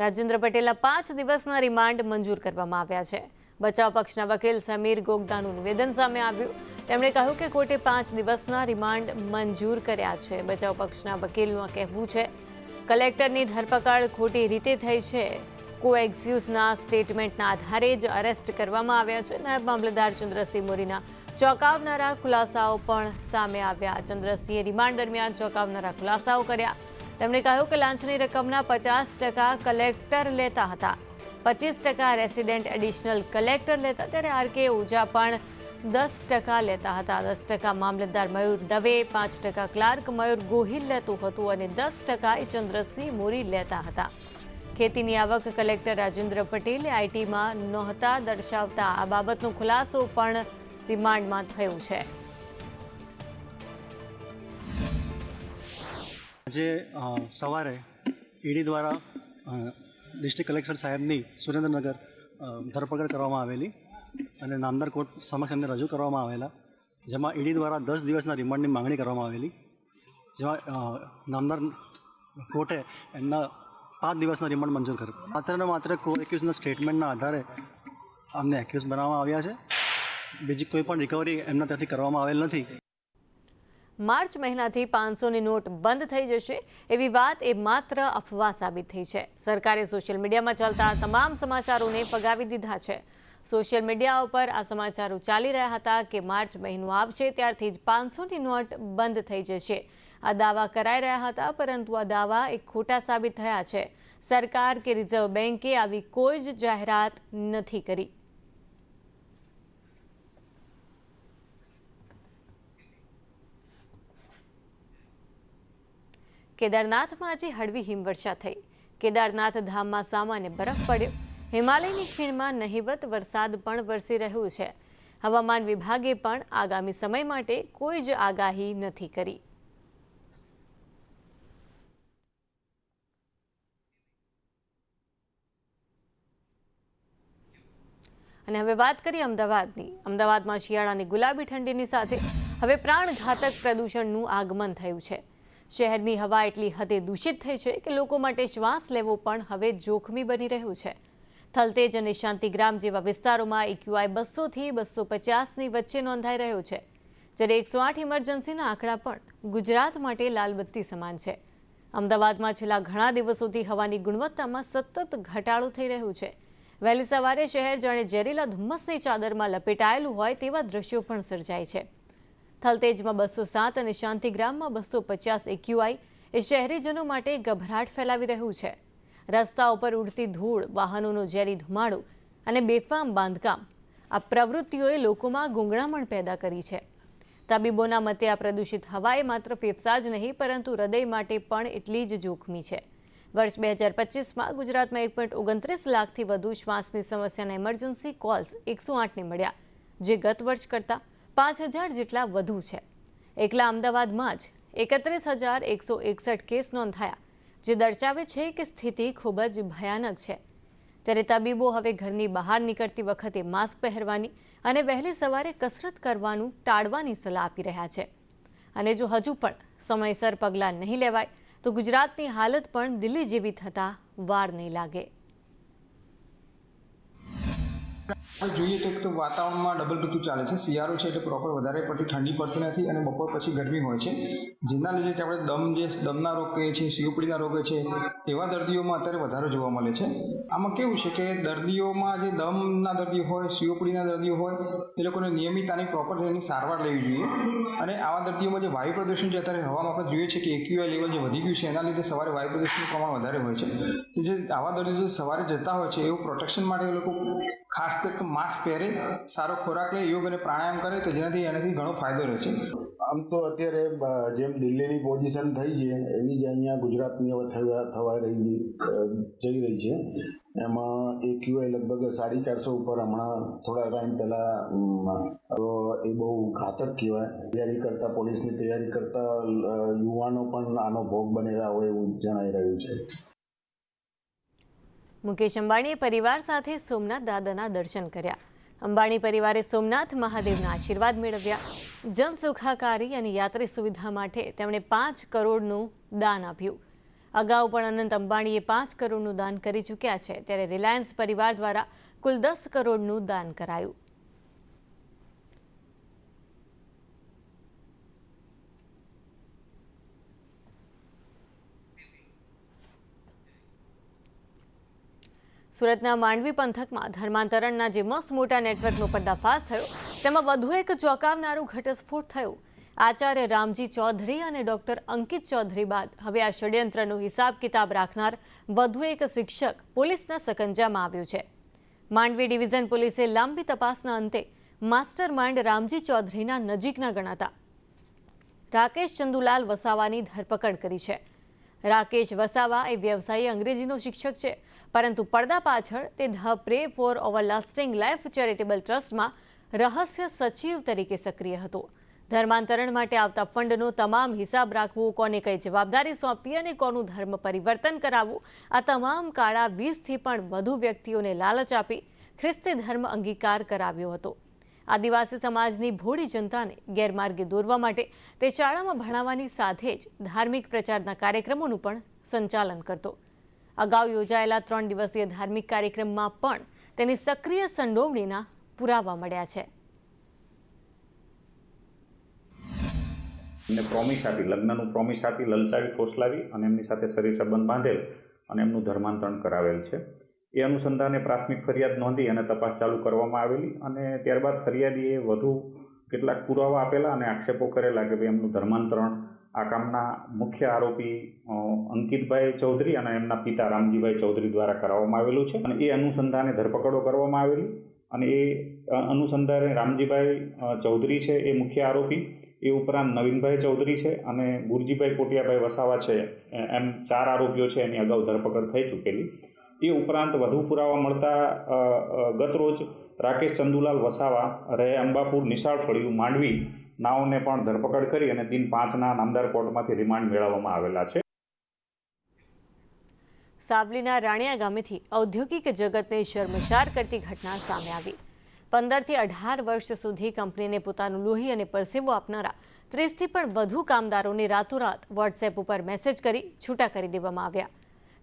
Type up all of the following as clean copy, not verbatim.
રાજેન્દ્ર પટેલના 5 દિવસના રિમાન્ડ મંજૂર કરવામાં આવ્યા છે। બચાવ પક્ષના વકીલ સમીર ગોગદાનું નિવેદન સામે આવ્યું। તેમણે કહ્યું કે કોર્ટે 5 દિવસના રિમાન્ડ મંજૂર કર્યા છે। બચાવ પક્ષના વકીલનું કહેવું છે કલેક્ટરની ધરપકડ ખોટી રીતે થઈ છે। કોએક્સ્યુઝના સ્ટેટમેન્ટના આધારે જ અરેસ્ટ કરવામાં આવ્યા છે। નાયબ મામલતદાર ચંદ્રસિંહ મોરીના ચોંકાવનારા ખુલાસાઓ પણ સામે આવ્યા। ચંદ્રસિંહે રિમાન્ડ દરમિયાન ચોંકાવનારા ખુલાસાઓ કર્યા। તેમણે કહ્યું કે લાંચની રકમના 50% કલેક્ટર લેતા હતા, 25% રેસિડેન્ટ એડિશનલ કલેક્ટર લેતા, ત્યારે આર.કે. ઓઝા પણ 10% લેતા હતા। 10% મામલતદાર મયુર દવે, 5% ક્લાર્ક મયુર ગોહિલ લેતું હતું અને 10% ચંદ્રસિંહ મોરી લેતા હતા। ખેતીની આવક કલેક્ટર રાજેન્દ્ર પટેલે આઈટીમાં નહોતા દર્શાવતા આ બાબતનો ખુલાસો પણ રિમાન્ડમાં થયો છે। આજે સવારે ઈડી દ્વારા ડિસ્ટ્રિક્ટ કલેક્ટર સાહેબની સુરેન્દ્રનગર ધરપકડ કરવામાં આવેલી અને નામદાર કોર્ટ સમક્ષ એમને રજૂ કરવામાં આવેલા, જેમાં ઈડી દ્વારા 10 દિવસના રિમાન્ડની માંગણી કરવામાં આવેલી, જેમાં નામદાર કોર્ટે એમના 5 દિવસના રિમાન્ડ મંજૂર કર્યો। માત્ર ને માત્ર કો-એક્યુઝના સ્ટેટમેન્ટના આધારે અમને એક્યુઝ બનાવવામાં આવ્યા છે। બીજી કોઈ પણ રિકવરી એમના ત્યાંથી કરવામાં આવેલ નથી। માર્ચ મહિનાથી 500ની નોટ બંધ થઈ જશે એવી વાત એ માત્ર અફવા સાબિત થઈ છે। સરકારે સોશિયલ મીડિયામાં ચાલતા તમામ સમાચારોને ફગાવી દીધા છે। સોશિયલ મીડિયા ઉપર આ સમાચારો ચાલી રહ્યા હતા કે માર્ચ મહિનો આવશે ત્યારથી જ 500ની નોટ બંધ થઈ જશે। આ દાવા કરાઈ રહ્યા હતા, પરંતુ આ દાવા એક ખોટા સાબિત થયા છે। સરકાર કે રિઝર્વ બેન્કે આવી કોઈ જ જાહેરાત નથી કરી। કેદારનાથમાં આજે હળવી હિમવર્ષા થઈ। કેદારનાથ ધામમાં સામાન્ય બરફ પડ્યો। હિમાલયની ખીણમાં નહિવત વરસાદ પણ વરસી રહ્યો છે। હવામાન વિભાગે પણ આગામી સમય માટે કોઈ જ આગાહી નથી કરી। અને હવે વાત કરીએ અમદાવાદની। અમદાવાદમાં શિયાળાની ગુલાબી ઠંડીની સાથે હવે પ્રાણઘાતક પ્રદૂષણનું આગમન થયું છે। શહેરની હવા એટલી હદે દૂષિત થઈ છે કે લોકો માટે શ્વાસ લેવો પણ હવે જોખમી બની રહ્યું છે। થલતેજ અને શાંતિગ્રામ જેવા વિસ્તારોમાં AQI 200થી 250ની વચ્ચે નોંધાઈ રહ્યો છે, જ્યારે 108 ઇમરજન્સીના આંકડા પણ ગુજરાત માટે લાલબત્તી સમાન છે। અમદાવાદમાં છેલ્લા ઘણા દિવસોથી હવાની ગુણવત્તામાં સતત ઘટાડો થઈ રહ્યો છે। વહેલી સવારે શહેર જાણે ઝેરીલા ધુમ્મસની ચાદરમાં લપેટાયેલું હોય તેવા દ્રશ્યો પણ સર્જાય છે। થલતેજમાં 207 અને શાંતિગ્રામમાં 250 AQI એ શહેરીજનો માટે ગભરાટ ફેલાવી રહ્યું છે। રસ્તા ઉપર ઉડતી ધૂળ, વાહનોનો ઝેરી ધુમાડો અને બેફામ બાંધકામ, આ પ્રવૃત્તિઓએ લોકોમાં ગૂંગળામણ પેદા કરી છે। તબીબોના મતે આ પ્રદૂષિત હવાએ માત્ર ફેફસા જ નહીં પરંતુ હૃદય માટે પણ એટલી જ જોખમી છે। વર્ષ 2025માં ગુજરાતમાં 1.29 લાખથી વધુ શ્વાસની સમસ્યાના ઇમરજન્સી કોલ્સ 108ને મળ્યા, જે ગત વર્ષ કરતાં 5000 જેટલા વધુ છે। એકલા અમદાવાદમાં જ 31,161 કેસ નોંધાયા, જે દર્શાવે છે કે સ્થિતિ ખૂબ જ ભયાનક છે। ત્યારે તબીબો હવે ઘરની બહાર નીકળતી વખતે માસ્ક પહેરવાની અને વહેલી સવારે કસરત કરવાનું ટાળવાની સલાહ આપી રહ્યા છે। અને જો હજુ પણ સમયસર પગલાં નહીં લેવાય તો ગુજરાતની હાલત પણ દિલ્હી જેવી થતાં વાર નહીં લાગે। જોઈએ તો એક તો વાતાવરણમાં ડબલ ઋતુ ચાલે છે। શિયાળો છે એટલે પ્રોપર વધારે પડતી ઠંડી પડતી નથી અને બપોર પછી ગરમી હોય છે, જેના લીધે આપણે દમના રોગ કહીએ છીએ, COPDના રોગ છે, એવા દર્દીઓમાં અત્યારે વધારે જોવા મળે છે। આમાં કેવું છે કે દર્દીઓમાં જે દમના દર્દીઓ હોય, COPDના દર્દીઓ હોય, એ લોકોને નિયમિત આની પ્રોપર એની સારવાર લેવી જોઈએ। અને આવા દર્દીઓમાં જે વાયુ પ્રદૂષણ જે અત્યારે હવામાં આપણે જોઈએ છે કે AQI લેવલ જે વધી ગયું છે, એના લીધે સવારે વાયુ પ્રદૂષણનું પ્રમાણ વધારે હોય છે। જે આવા દર્દીઓ સવારે જતા હોય છે એવું પ્રોટેક્શન માટે એ લોકો ખાસ તો માસ્ક પહેરે, સારો ખોરાક લે, યોગ અને પ્રાણાયામ કરે તો એનાથી ઘણો ફાયદો રહે છે। આમ તો અત્યારે જેમ દિલ્હીની પોઝિશન થઈ છે એવી જ અહીંયા ગુજરાતની હવે જઈ રહી છે। એમાં AQI લગભગ 450 ઉપર હમણાં થોડા ટાઈમ પહેલાં, એ બહુ ઘાતક કહેવાય। પોલીસની તૈયારી કરતા યુવાનો પણ આનો ભોગ બનેલા હોય એવું જણાઈ રહ્યું છે। મુકેશ અંબાણીએ પરિવાર સાથે સોમનાથ દાદાના દર્શન કર્યા। અંબાણી પરિવારે સોમનાથ મહાદેવના આશીર્વાદ મેળવ્યા। જન સુખાકારી અને યાત્રી સુવિધા માટે તેમણે 5 કરોડનું દાન આપ્યું। અગાઉ પણ અનંત અંબાણીએ 5 કરોડનું દાન કરી ચૂક્યા છે, ત્યારે રિલાયન્સ પરિવાર દ્વારા કુલ 10 કરોડનું દાન કરાયું. સુરતના માંડવી પંથકમાં ધર્માંતરણના જે મસ્ત મોટા નેટવર્કનો પર્દાફાશ થયો, તેમાં વધુ એક ચોંકાવનારું ઘટસ્ફોટ થયો. આચાર્ય રામજી ચૌધરી અને ડોક્ટર અંકિત ચૌધરી બાદ હવે આ ષડયંત્રનો હિસાબ કિતાબ રાખનાર વધુ એક શિક્ષક પોલીસના સકંજામાં આવ્યો છે. માંડવી ડિવિઝન પોલીસે લાંબી તપાસના અંતે માસ્ટર માઇન્ડ રામજી ચૌધરીના નજીકના ગણાતા રાકેશ ચંદુલાલ વસાવાની ધરપકડ કરી છે. રાકેશ વસાવા એ વ્યવસાયી અંગ્રેજીનો શિક્ષક છે, પરંતુ પડદા પાછળ તે the pray for everlasting life charitable ટ્રસ્ટમાં રહસ્ય સચિવ તરીકે સક્રિય હતો. ધર્માંતરણ માટે આવતા ફંડનો તમામ હિસાબ રાખવો, કોને કઈ જવાબદારી સોંપવી અને કોનું ધર્મ પરિવર્તન કરાવવું, આ તમામ કાળા 20થી પણ વધુ વ્યક્તિઓને લાલચ આપી ખ્રિસ્તી ધર્મ અંગીકાર કરાવ્યો હતો. આદિવાસી સમાજની ભોળી જનતાને ગેરમાર્ગે દોરવા માટે તે શાળામાં ભણાવવાની સાથે જ ધાર્મિક પ્રચારના કાર્યક્રમોનું પણ સંચાલન કરતો. અગાઉ યોજાયેલા 3 દિવસીય ધાર્મિક કાર્યક્રમમાં પણ તેની સક્રિય સંડોવણીના પુરાવા મળ્યા છે. એમને પ્રોમિસ આપી, લગ્નનું પ્રોમિસ આપી, લલચાવી, ફોસલાવી અને એમની સાથે શરીર સંબંધ બાંધેલ અને એમનું ધર્માંતરણ કરાવેલ છે. એ અનુસંધાને પ્રાથમિક ફરિયાદ નોંધી અને તપાસ ચાલુ કરવામાં આવેલી અને ત્યારબાદ ફરિયાદીએ વધુ કેટલાક પુરાવા આપેલા અને આક્ષેપો કરેલા કે ભાઈ એમનું ધર્માંતરણ આ કામના મુખ્ય આરોપી અંકિતભાઈ ચૌધરી અને એમના પિતા રામજીભાઈ ચૌધરી દ્વારા કરાવવામાં આવેલું છે. અને એ અનુસંધાને ધરપકડો કરવામાં આવેલી અને એ અનુસંધાને રામજીભાઈ ચૌધરી છે એ મુખ્ય આરોપી, એ ઉપરાંત નવીનભાઈ ચૌધરી છે અને ગુરજીભાઈ પોટિયાભાઈ વસાવા છે, એમ 4 આરોપીઓ છે એની અગાઉ ધરપકડ થઈ ચૂકેલી. એ ઉપરાંત વધુ પુરાવા મળતા ગતરોજ રાકેશ ચંદુલાલ વસાવા રહે અંબાપુર નિશાળ ફળિયું માંડવી નાઓને પણ ધરપકડ કરી અને દિન 5ના નામદાર કોર્ટમાંથી રિમાન્ડ મેળવવામાં આવેલા છે. સાવલીના રાણિયા ગામેથી ઔદ્યોગિક જગતને શર્મસાર કરતી ઘટના સામે આવી. 15થી 18 વર્ષ સુધી કંપનીને પોતાનું લોહી અને પરસેવો આપનારા 30થી પણ વધુ કામદારોને રાતોરાત વોટ્સએપ ઉપર મેસેજ કરી છૂટા કરી દેવામાં આવ્યા.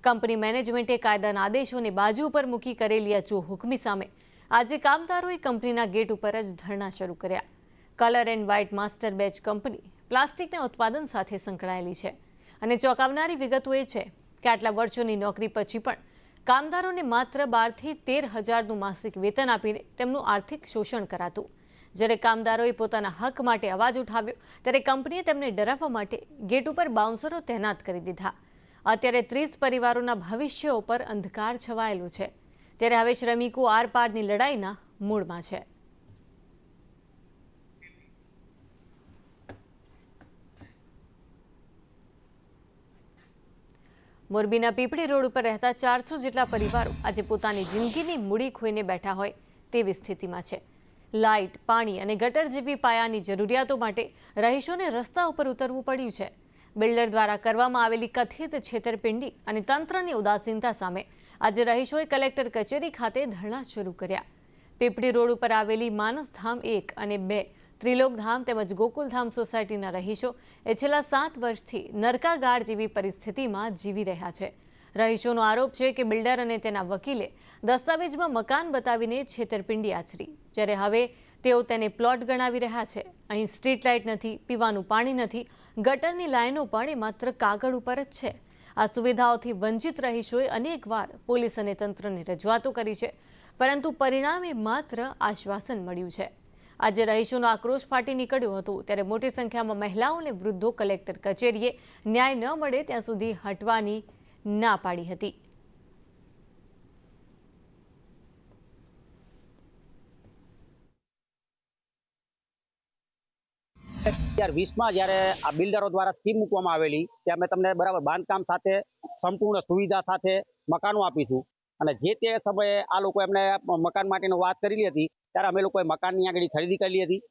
કંપની મેનેજમેન્ટે કાયદાના આદેશોને બાજુ ઉપર મૂકી કરેલી આ ચોહુકમી સામે આજે કામદારોએ કંપનીના ગેટ ઉપર જ ધરણા શરૂ કર્યા. Colour and white master batch company પ્લાસ્ટિકના ઉત્પાદન સાથે સંકળાયેલી છે અને ચોંકાવનારી વિગતો એ છે કે આટલા વર્ષોની નોકરી પછી પણ કામદારોને માત્ર 12થી 13 હજારનું માસિક વેતન આપીને તેમનું આર્થિક શોષણ કરાતું. જ્યારે કામદારોએ પોતાના હક માટે અવાજ ઉઠાવ્યો ત્યારે કંપનીએ તેમને ડરાવવા માટે ગેટ ઉપર બાઉન્સરો તૈનાત કરી દીધા. અત્યારે 30 પરિવારોના ભવિષ્ય ઉપર અંધકાર છવાયેલો છે. ત્યારે હવે શ્રમિકો આરપારની લડાઈના મૂળમાં છે. મોરબીના પીપળી રોડ ઉપર રહેતા 400 જેટલા પરિવારો આજે પોતાની જિંદગીની મૂડી ખોઈને બેઠા હોય તેવી સ્થિતિમાં છે. લાઇટ, પાણી અને ગટર જેવી પાયાની જરૂરિયાતો માટે રહીશોને રસ્તા ઉપર ઉતરવું પડ્યું છે. બિલ્ડર દ્વારા કરવામાં આવેલી કથિત છેતરપિંડી અને તંત્રની ઉદાસીનતા સામે આજે રહીશોએ કલેક્ટર કચેરી ખાતે ધરણા શરૂ કર્યા. પીપળી રોડ ઉપર આવેલી માનસધામ 1 અને 2, ત્રિલોકધામ તેમજ ગોકુલધામ સોસાયટીના રહીશો એ છેલ્લા 7 વર્ષથી નરકાગાળ જેવી પરિસ્થિતિમાં જીવી રહ્યા છે. રહીશોનો આરોપ છે કે બિલ્ડર અને તેના વકીલે દસ્તાવેજમાં મકાન બતાવીને છેતરપિંડી આચરી, જ્યારે હવે તેઓ તેને પ્લોટ ગણાવી રહ્યા છે. અહીં સ્ટ્રીટ લાઇટ નથી, પીવાનું પાણી નથી, ગટરની લાઈનો પણ એ માત્ર કાગળ ઉપર જ છે. આ સુવિધાઓથી વંચિત રહીશોએ અનેકવાર પોલીસ અને તંત્રને રજૂઆતો કરી છે, પરંતુ પરિણામે માત્ર આશ્વાસન મળ્યું છે. આજે રહીશોનો આક્રોશ ફાટી નીકળ્યો હતો ત્યારે મોટી સંખ્યામાં મહિલાઓ અને વૃદ્ધો કલેક્ટર કચેરીએ ન્યાય ન મળે ત્યાં સુધી હટવાની ના પાડી હતી. 2020માં જ્યારે આ બિલ્ડરો દ્વારા સ્કીમ મૂકવામાં આવેલી કે અમે તમને બરાબર બાંધકામ સાથે સંપૂર્ણ સુવિધા સાથે મકાનો આપીશું, અને જે તે સમયે આ લોકો એમને મકાન માટેની વાત કરેલી હતી ત્યારે અમે લોકોએ મકાનની આગળ ખરીદી કરેલી હતી.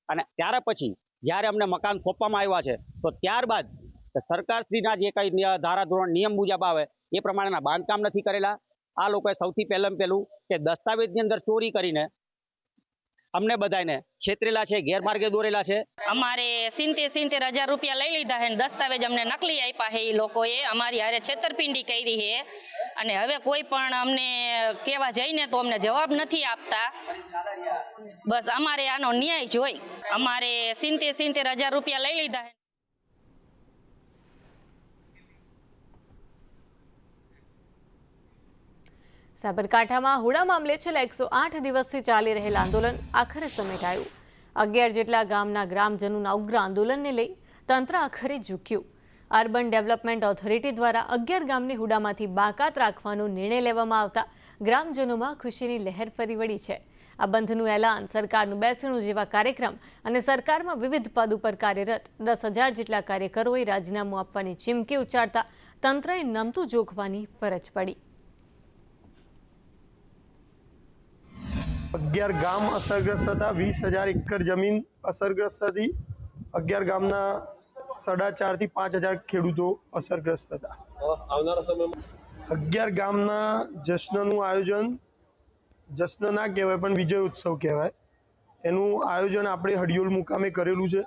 અને ત્યાર પછી જ્યારે અમને મકાન સોંપવામાં આવ્યા છે તો ત્યારબાદ સરકારશ્રીના જે કંઈ ધારાધોરણ નિયમ મુજબ આવે એ પ્રમાણેના બાંધકામ નથી કરેલા. આ લોકોએ સૌથી પહેલું કે દસ્તાવેજની અંદર ચોરી કરીને અમને બધાને છેતરેલા છે, ગેરમાર્ગે દોરેલા છે. અમારે 70,000 રૂપિયા લઈ લીધા છે, દસ્તાવેજ અમને નકલી આપ્યા છે. એ લોકોએ અમારી હારે છેતરપિંડી કરી છે અને હવે કોઈ પણ અમને કહેવા જઈને તો અમને જવાબ નથી આપતા. બસ અમારે આનો ન્યાય જોઈ. અમારે 70,000 રૂપિયા લઈ લીધા છે. સાબરકાંઠામાં હુડા મામલે છેલ્લા 108 દિવસથી ચાલી રહેલ આંદોલન આખરે સમેટાયું. 11 જેટલા ગામના ગ્રામજનોના ઉગ્ર આંદોલનને લઈ તંત્ર આખરે ઝૂક્યું. અર્બન ડેવલપમેન્ટ ઓથોરિટી દ્વારા 11 ગામની હુડામાંથી બાકાત રાખવાનો નિર્ણય લેવામાં આવતા ગ્રામજનોમાં ખુશીની લહેર ફરી વળી છે. આ બંધનું એલાન, સરકારનું બેસણું જેવા કાર્યક્રમ અને સરકારમાં વિવિધ પદ ઉપર કાર્યરત 10,000 જેટલા કાર્યકરોએ રાજીનામું આપવાની ચીમકી ઉચ્ચારતા તંત્રએ નમતું જોખવાની ફરજ પડી. 11 ગામ અસરગ્રસ્ત હતા, 20,000 એકર જમીન અસરગ્રસ્ત હતી. 11 ગામના 4,500 થી 5,000 ખેડૂતો અસરગ્રસ્ત હતા. આવનારા સમયમાં 11 ગામના જશ્નનું આયોજન, જશ્ન ના કહેવાય પણ વિજય ઉત્સવ કહેવાય, એનું આયોજન આપણે હડિયોલ મુકામે કરેલું છે,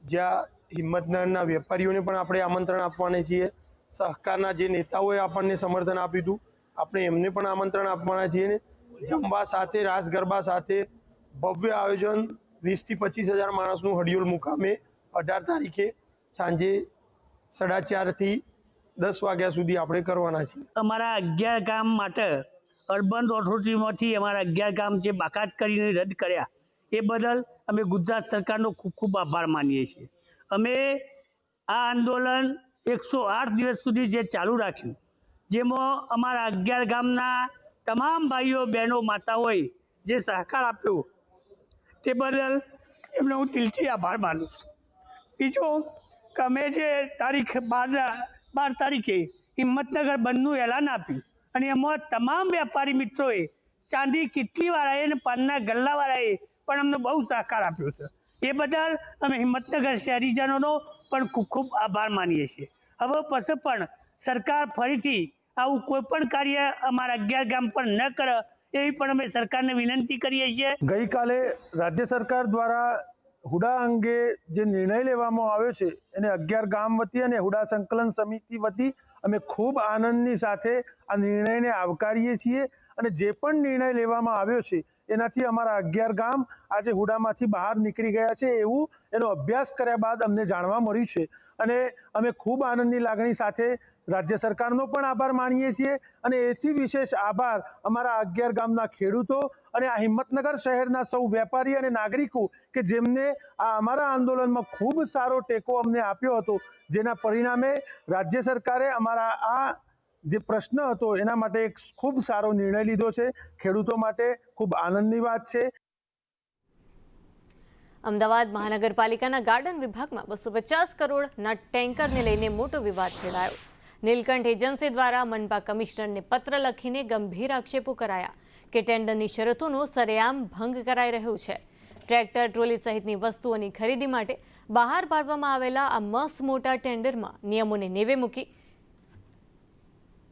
જ્યાં હિંમતનગરના વેપારીઓને પણ આપણે આમંત્રણ આપવાના છીએ. સહકારના જે નેતાઓએ આપણને સમર્થન આપ્યું હતું, આપણે એમને પણ આમંત્રણ આપવાના છીએ. જમવા સાથે, રાસ ગરબા સાથે ભવ્ય આયોજન 20,000 થી 25,000 માણસનું હડિયોલ મુકામે 18 તારીખે સાંજે 4:30 થી 10 વાગ્યા સુધી આપણે કરવાના છીએ. અમારા 11 ગામ માટે અર્બન ઓથોરિટીમાંથી અમારા 11 ગામ જે બાકાત કરીને રદ કર્યા એ બદલ અમે ગુજરાત સરકારનો ખૂબ ખૂબ આભાર માનીએ છીએ. અમે આ આંદોલન 108 દિવસ સુધી જે ચાલુ રાખ્યું, જેમાં અમારા 11 ગામના તમામ ભાઈઓ બહેનો માતાઓએ જે સહકાર આપ્યો તે બદલ એમનો હું દિલથી આભાર માનું છું. બીજું કે અમે જે તારીખ 12 તારીખે હિંમતનગર બંધનું એલાન આપ્યું અને એમાં તમામ વેપારી મિત્રોએ, ચાંદી કિટલીવાળાએ અને પાનના ગલ્લાવાળાએ પણ અમને બહુ સહકાર આપ્યો છે. એ બદલ અમે હિંમતનગર શહેરીજનોનો પણ ખૂબ ખૂબ આભાર માનીએ છીએ. હવે પછી પણ સરકાર ફરીથી આવું કોઈ પણ કાર્ય અમારા 11 ગામ પર ન કરે એવી પણ અમે સરકારને વિનંતી કરીએ છીએ. ગઈકાલે રાજ્ય સરકાર દ્વારા હુડા અંગે જે નિર્ણય લેવામાં આવ્યો છે એને 11 ગામ વતી અને હુડા સંકલન સમિતિ વતી અમે ખૂબ આનંદની સાથે આ નિર્ણયને આવકારીએ છીએ. અને જે પણ નિર્ણય લેવામાં આવ્યો છે એનાથી અમારા 11 ગામ આજે હુડામાંથી બહાર નીકળી ગયા છે એવું એનો અભ્યાસ કર્યા બાદ અમને જાણવા મળ્યું છે. અને અમે ખૂબ આનંદની લાગણી સાથે રાજ્ય સરકારનો પણ આભાર માનીએ છીએ. અને એથી વિશેષ આભાર અમારા 11 ગામના ખેડૂતો અને આ હિંમતનગર શહેરના સૌ વેપારી અને નાગરિકો કે જેમને આ અમારા આંદોલનમાં ખૂબ સારો ટેકો અમને આપ્યો હતો, જેના પરિણામે રાજ્ય સરકારે અમારા આ જે પ્રશ્ન હતો એના માટે એક ખૂબ સારો નિર્ણય લીધો છે. ખેડૂતો માટે ખૂબ આનંદની વાત છે. અમદાવાદ મહાનગરપાલિકાના ગાર્ડન વિભાગમાં 250 કરોડના ટેન્કરને લઈને મોટો વિવાદ છેડાયો. નીલકંઠ એજન્સી દ્વારા મનપા કમિશનરને પત્ર લખીને ગંભીર આક્ષેપો કરાયા કે ટેન્ડરની શરતોનો સરેઆમ ભંગ કરાઈ રહ્યો છે. ટ્રેક્ટર, ટ્રોલી સહિતની વસ્તુઓની ખરીદી માટે બહાર પાડવામાં આવેલા આ મસ્ત મોટા ટેન્ડરમાં નિયમોને નેવે મૂકી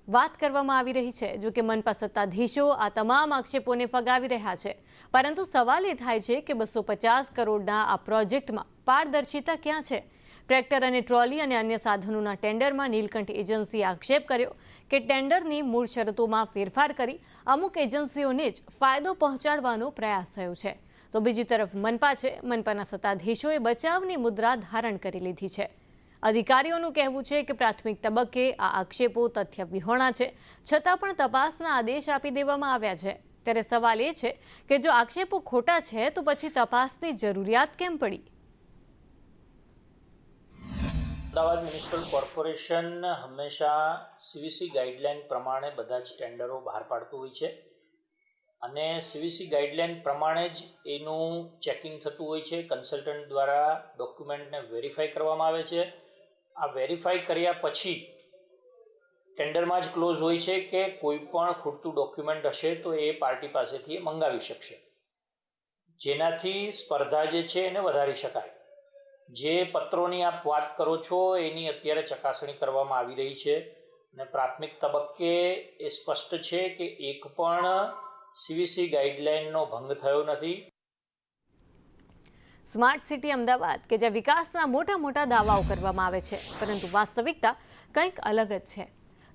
વાત કરવામાં આવી રહી છે. જો કે મનપા સત્તાધીશો આ તમામ આક્ષેપોને ફગાવી રહ્યા છે. પરંતુ સવાલ એ થાય છે કે 250 કરોડના આ પ્રોજેક્ટમાં પારદર્શિતા ક્યાં છે? ટ્રેક્ટર અને ટ્રોલી અને અન્ય સાધનોના ટેન્ડરમાં નીલકંઠ એજન્સીએ આક્ષેપ કર્યો કે ટેન્ડરની મૂળ શરતોમાં ફેરફાર કરી અમુક એજન્સીઓને જ ફાયદો પહોંચાડવાનો પ્રયાસ થયો છે. તો બીજી તરફ મનપા છે, મનપાના સત્તાધીશોએ બચાવની મુદ્રા ધારણ કરી લીધી છે. અધિકારીઓનું કહેવું છે કે પ્રાથમિક તબક્કે આ આક્ષેપો તથ્ય વિહોણા છે, છતાં પણ તપાસના આદેશ આપી દેવામાં આવ્યા છે. ત્યારે સવાલ એ છે કે જો આક્ષેપો ખોટા છે તો પછી તપાસની જરૂરિયાત કેમ પડી? અમદાવાદ મ્યુનિસિપલ કોર્પોરેશન હંમેશા સીવીસી ગાઈડલાઇન પ્રમાણે બધા જ ટેન્ડરો બહાર પાડતું હોય છે અને સીવીસી ગાઈડલાઇન પ્રમાણે જ એનું ચેકિંગ થતું હોય છે. કન્સલ્ટન્ટ દ્વારા ડોક્યુમેન્ટને વેરીફાઈ કરવામાં આવે છે. આ વેરીફાઈ કર્યા પછી ટેન્ડરમાં જ ક્લોઝ હોય છે કે કોઈ પણ ખૂટતું ડોક્યુમેન્ટ હશે તો એ પાર્ટી પાસેથી એ મંગાવી શકશે, જેનાથી સ્પર્ધા જે છે એને વધારી શકાય. જે પત્રોની આપ વાત કરો છો એની અત્યારે ચકાસણી કરવામાં આવી રહી છે અને પ્રાથમિક તબક્કે એ સ્પષ્ટ છે કે એક પણ સીવીસી ગાઈડલાઇનનો ભંગ થયો નથી. સ્માર્ટ સિટી અમદાવાદ કે જ્યાં વિકાસના મોટા મોટા દાવાઓ કરવામાં આવે છે, પરંતુ વાસ્તવિકતા કંઈક અલગ જ છે.